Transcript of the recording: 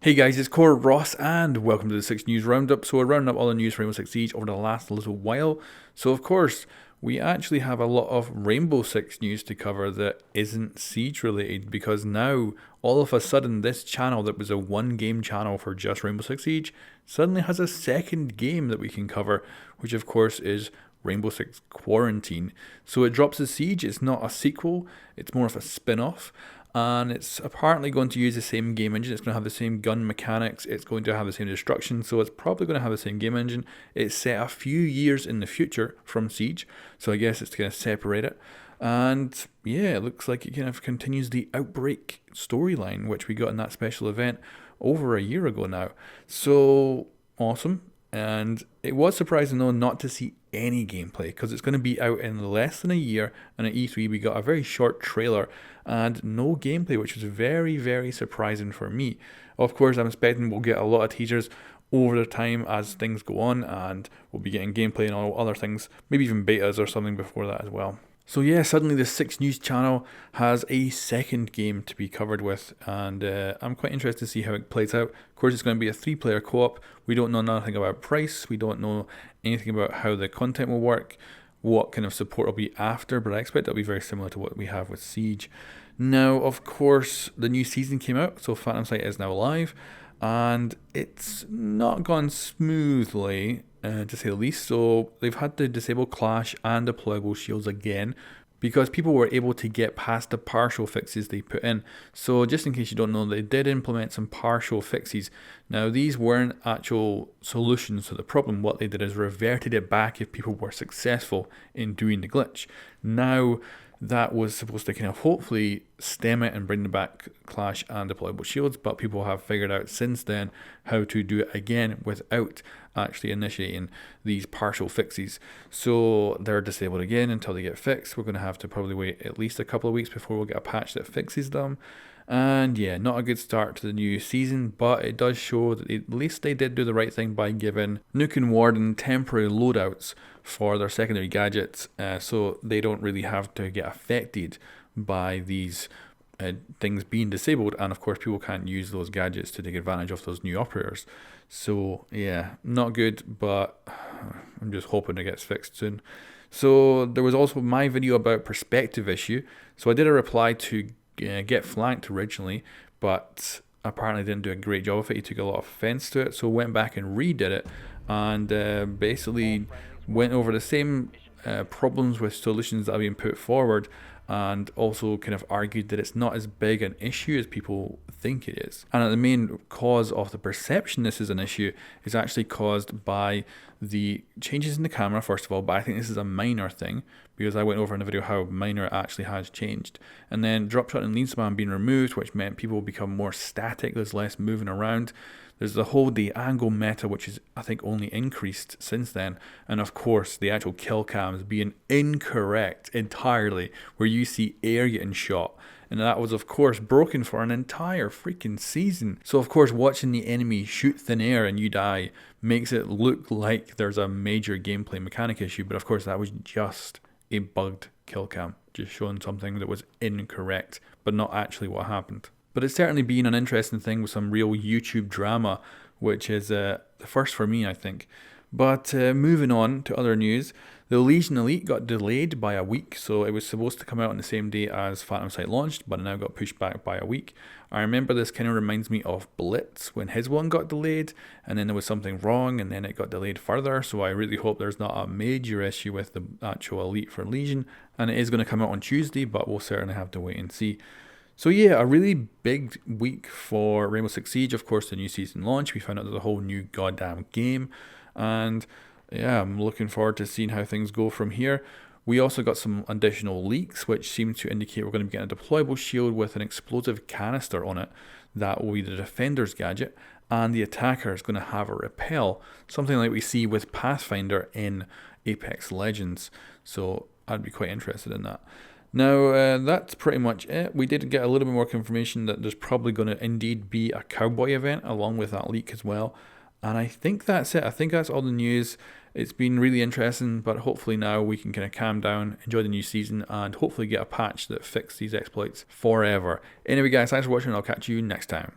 Hey guys, it's Core Ross and welcome to the 6 News Roundup. So we're rounding up all the news for Rainbow Six Siege over the last little while. So of course, we actually have a lot of Rainbow Six news to cover that isn't Siege related, because now, all of a sudden, this channel that was a one game channel for just Rainbow Six Siege suddenly has a second game that we can cover, which of course is Rainbow Six Quarantine. So it drops the Siege, it's not a sequel, it's more of a spin-off. And it's apparently going to use the same game engine. It's going to have the same gun mechanics. It's going to have the same destruction. So it's probably going to have the same game engine. It's set a few years in the future from Siege. So I guess it's going to separate it. And yeah, it looks like it kind of continues the Outbreak storyline, which we got in that special event over a year ago now. So awesome. And it was surprising though not to see any gameplay, because it's going to be out in less than a year, and at E3 we got a very short trailer and no gameplay, which was very, very surprising for me. Of course, I'm expecting we'll get a lot of teasers over the time as things go on, and we'll be getting gameplay and all other things, maybe even betas or something before that as well. So yeah, suddenly the 6 News channel has a second game to be covered with, and I'm quite interested to see how it plays out. Of course, it's going to be a 3-player co-op. We don't know nothing about price. We don't know anything about how the content will work, what kind of support will be after, but I expect it'll be very similar to what we have with Siege. Now, of course, the new season came out, so Phantom Sight is now live, and it's not gone smoothly, to say the least. So they've had to disable Clash and deployable shields again, because people were able to get past the partial fixes they put in. So just in case you don't know, they did implement some partial fixes. Now these weren't actual solutions to the problem. What they did is reverted it back if people were successful in doing the glitch. Now that was supposed to kind of hopefully stem it and bring back Clash and deployable shields, but people have figured out since then how to do it again without actually initiating these partial fixes. So they're disabled again until they get fixed. We're going to have to probably wait at least a couple of weeks before we'll get a patch that fixes them. And yeah, not a good start to the new season, but it does show that at least they did do the right thing by giving Nuke and Warden temporary loadouts for their secondary gadgets, so they don't really have to get affected by these things being disabled. And of course, people can't use those gadgets to take advantage of those new operators. So yeah, not good, but I'm just hoping it gets fixed soon. So there was also my video about perspective issue. So I did a reply to Get Flanked originally, but apparently didn't do a great job of it. He took a lot of offense to it, so went back and redid it, and basically went over the same problems with solutions that have been put forward, and also kind of argued that it's not as big an issue as people think it is. And the main cause of the perception this is an issue is actually caused by the changes in the camera, first of all, but I think this is a minor thing, because I went over in the video how minor it actually has changed. And then drop shot and lead spam being removed, which meant people become more static, there's less moving around. There's the whole angle meta, which is, I think, only increased since then. And of course, the actual kill cams being incorrect entirely, where you see air getting shot. And that was, of course, broken for an entire freaking season. So, of course, watching the enemy shoot thin air and you die makes it look like there's a major gameplay mechanic issue. But, of course, that was just a bugged kill cam, just showing something that was incorrect, but not actually what happened. But it's certainly been an interesting thing with some real YouTube drama, which is the first for me, I think. But moving on to other news, the Legion Elite got delayed by a week, so it was supposed to come out on the same day as Phantom Sight launched, but it now got pushed back by a week. I remember this kind of reminds me of Blitz, when his one got delayed, and then there was something wrong, and then it got delayed further, so I really hope there's not a major issue with the actual Elite for Legion, and it is going to come out on Tuesday, but we'll certainly have to wait and see. So yeah, a really big week for Rainbow Six Siege. Of course, the new season launch. We found out there's a whole new goddamn game. And yeah, I'm looking forward to seeing how things go from here. We also got some additional leaks, which seem to indicate we're going to be getting a deployable shield with an explosive canister on it. That will be the defender's gadget. And the attacker is going to have a repel. Something like we see with Pathfinder in Apex Legends. So I'd be quite interested in that. Now, that's pretty much it. We did get a little bit more confirmation that there's probably going to indeed be a cowboy event along with that leak as well. And I think that's it. I think that's all the news. It's been really interesting, but hopefully now we can kind of calm down, enjoy the new season, and hopefully get a patch that fixes these exploits forever. Anyway, guys, thanks for watching, and I'll catch you next time.